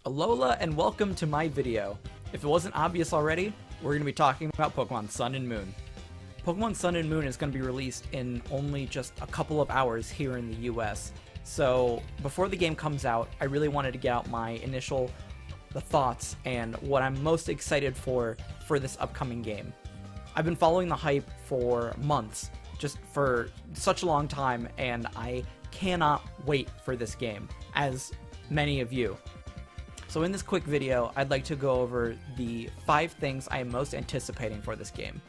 Alola and welcome to my video. If it wasn't obvious already, we're going to be talking about Pokemon Sun and Moon. Pokemon Sun and Moon is going to be released in only just a couple of hours here in the US. So before the game comes out, I really wanted to get out my initial thoughts and what I'm most excited for this upcoming game. I've been following the hype for months, just for such a long time, and I cannot wait for this game, as many of you. So in this quick video, I'd like to go over the 5 things I am most anticipating for this game.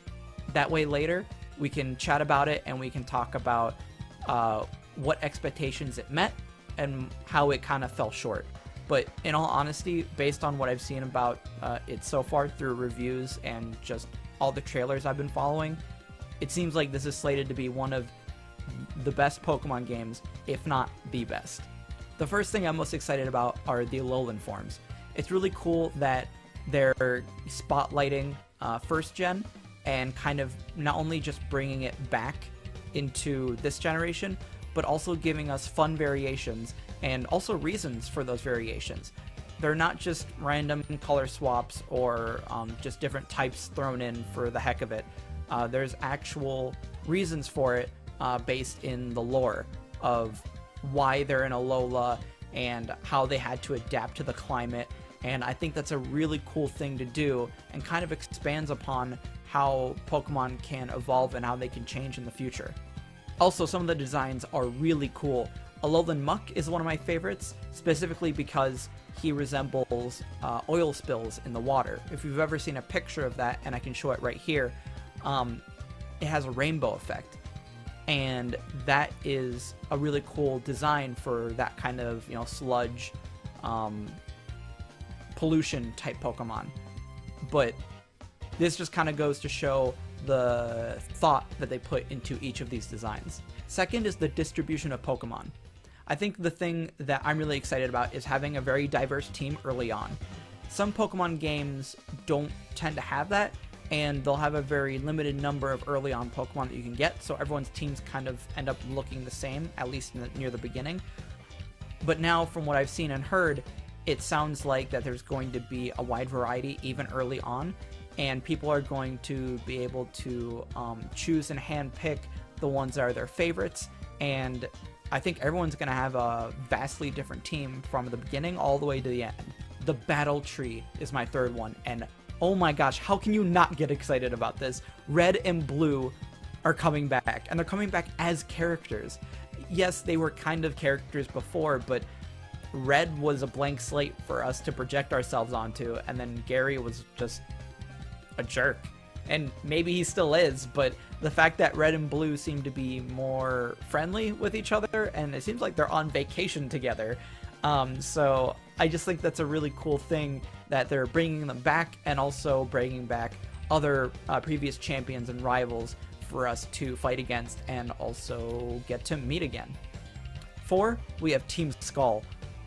That way later, we can chat about it and we can talk about what expectations it met and how it kind of fell short. But in all honesty, based on what I've seen about it so far through reviews and just all the trailers I've been following, it seems like this is slated to be one of the best Pokemon games, if not the best. The first thing I'm most excited about are the Alolan forms. It's really cool that they're spotlighting first gen and kind of not only just bringing it back into this generation, but also giving us fun variations and also reasons for those variations. They're not just random color swaps or just different types thrown in for the heck of it. There's actual reasons for it based in the lore of why they're in Alola and how they had to adapt to the climate, and I think that's a really cool thing to do and kind of expands upon how Pokemon can evolve and how they can change in the future. Also, some of the designs are really cool. Alolan Muck is one of my favorites, specifically because he resembles oil spills in the water. If you've ever seen a picture of that, and I can show it right here, it has a rainbow effect. And that is a really cool design for that kind of, sludge, pollution type Pokemon. But this just kind of goes to show the thought that they put into each of these designs. Second is the distribution of Pokemon. I think the thing that I'm really excited about is having a very diverse team early on. Some Pokemon games don't tend to have that, and they'll have a very limited number of early on Pokemon that you can get, so everyone's teams kind of end up looking the same, at least near the beginning. But now, from what I've seen and heard, it sounds like that there's going to be a wide variety even early on, and people are going to be able to choose and handpick the ones that are their favorites, and I think everyone's going to have a vastly different team from the beginning all the way to the end. The Battle Tree is my third one, and oh my gosh, how can you not get excited about this? Red and Blue are coming back, and they're coming back as characters. Yes, they were kind of characters before, but Red was a blank slate for us to project ourselves onto, and then Gary was just a jerk. And maybe he still is, but the fact that Red and Blue seem to be more friendly with each other, and it seems like they're on vacation together. So I just think that's a really cool thing that they're bringing them back, and also bringing back other previous champions and rivals for us to fight against and also get to meet again. 4, we have Team Skull.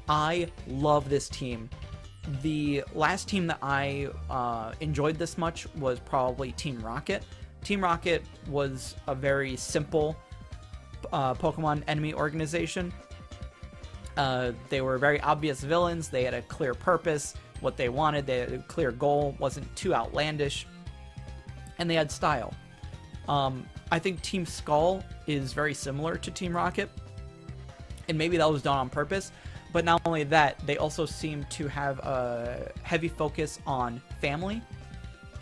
I love this team. The last team that I enjoyed this much was probably Team Rocket. Team Rocket was a very simple Pokemon enemy organization. They were very obvious villains. They had a clear purpose, what they wanted. They had a clear goal, wasn't too outlandish, and they had style. I think Team Skull is very similar to Team Rocket, and maybe that was done on purpose. But not only that, they also seem to have a heavy focus on family.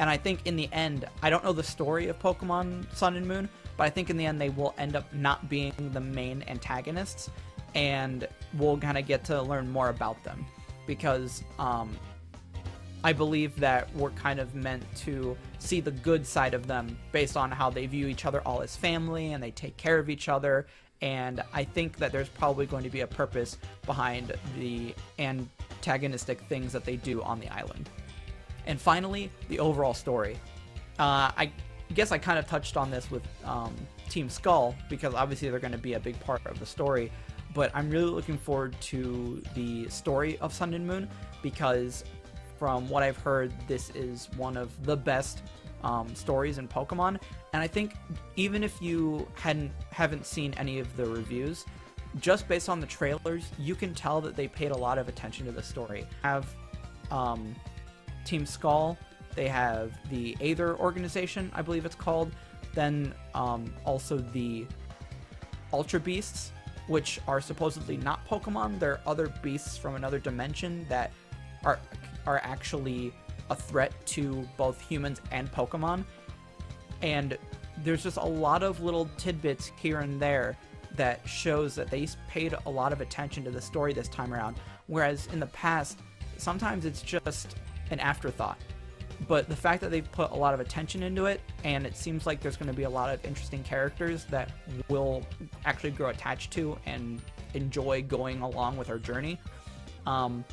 And I think in the end, I don't know the story of Pokemon Sun and Moon, but I think in the end they will end up not being the main antagonists, and we'll kind of get to learn more about them. Because I believe that we're kind of meant to see the good side of them based on how they view each other all as family, and they take care of each other. And I think that there's probably going to be a purpose behind the antagonistic things that they do on the island. And finally, the overall story. I guess I kind of touched on this with Team Skull, because obviously they're going to be a big part of the story, but I'm really looking forward to the story of Sun and Moon, because from what I've heard, this is one of the best stories in Pokemon. And I think even if you haven't seen any of the reviews, just based on the trailers, you can tell that they paid a lot of attention to the story. Have Team Skull, they have the Aether organization, I believe it's called, then also the Ultra Beasts, which are supposedly not Pokemon. They're other beasts from another dimension that are actually a threat to both humans and Pokemon. And there's just a lot of little tidbits here and there that shows that they paid a lot of attention to the story this time around, whereas in the past, sometimes it's just an afterthought. But the fact that they've put a lot of attention into it, and it seems like there's going to be a lot of interesting characters that we'll actually grow attached to and enjoy going along with our journey. I'm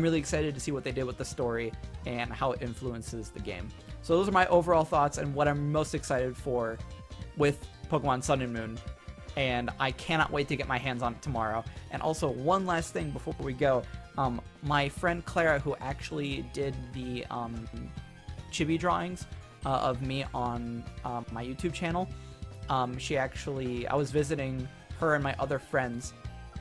really excited to see what they did with the story and how it influences the game. So those are my overall thoughts and what I'm most excited for with Pokemon Sun and Moon. And I cannot wait to get my hands on it tomorrow. And also, one last thing before we go. My friend Clara, who actually did the chibi drawings of me on my YouTube channel, I was visiting her and my other friends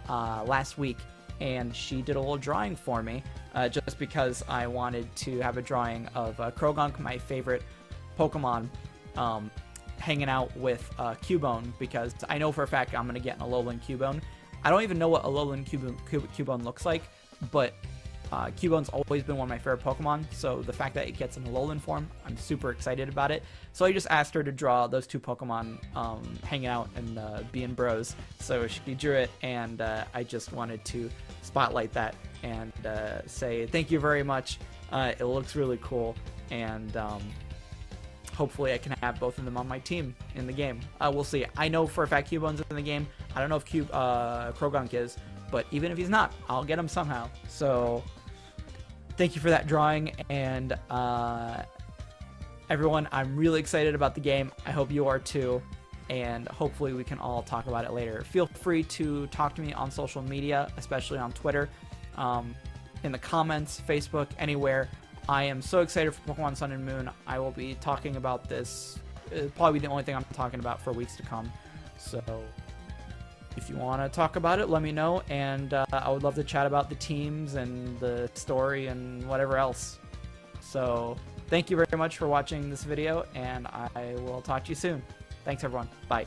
last week, and she did a little drawing for me just because I wanted to have a drawing of Krogunk, my favorite Pokemon, hanging out with Cubone, because I know for a fact I'm going to get an Alolan Cubone. I don't even know what Alolan Cubone looks like, but Cubone's always been one of my favorite Pokemon, so the fact that it gets an Alolan form, I'm super excited about it. So I just asked her to draw those two Pokemon hanging out and being bros. So she drew it, and I just wanted to spotlight that and say thank you very much. It looks really cool, and hopefully I can have both of them on my team in the game. We'll see. I know for a fact Cubone's in the game. I don't know if Krogunk is, but even if he's not, I'll get him somehow. So thank you for that drawing, and everyone, I'm really excited about the game. I hope you are too, and hopefully we can all talk about it later. Feel free to talk to me on social media, especially on Twitter, in the comments, Facebook, anywhere. I am so excited for Pokemon Sun and Moon. I will be talking about this. It'll probably be the only thing I'm talking about for weeks to come. So if you want to talk about it, let me know, and I would love to chat about the teams and the story and whatever else. So thank you very much for watching this video, and I will talk to you soon. Thanks, everyone. Bye.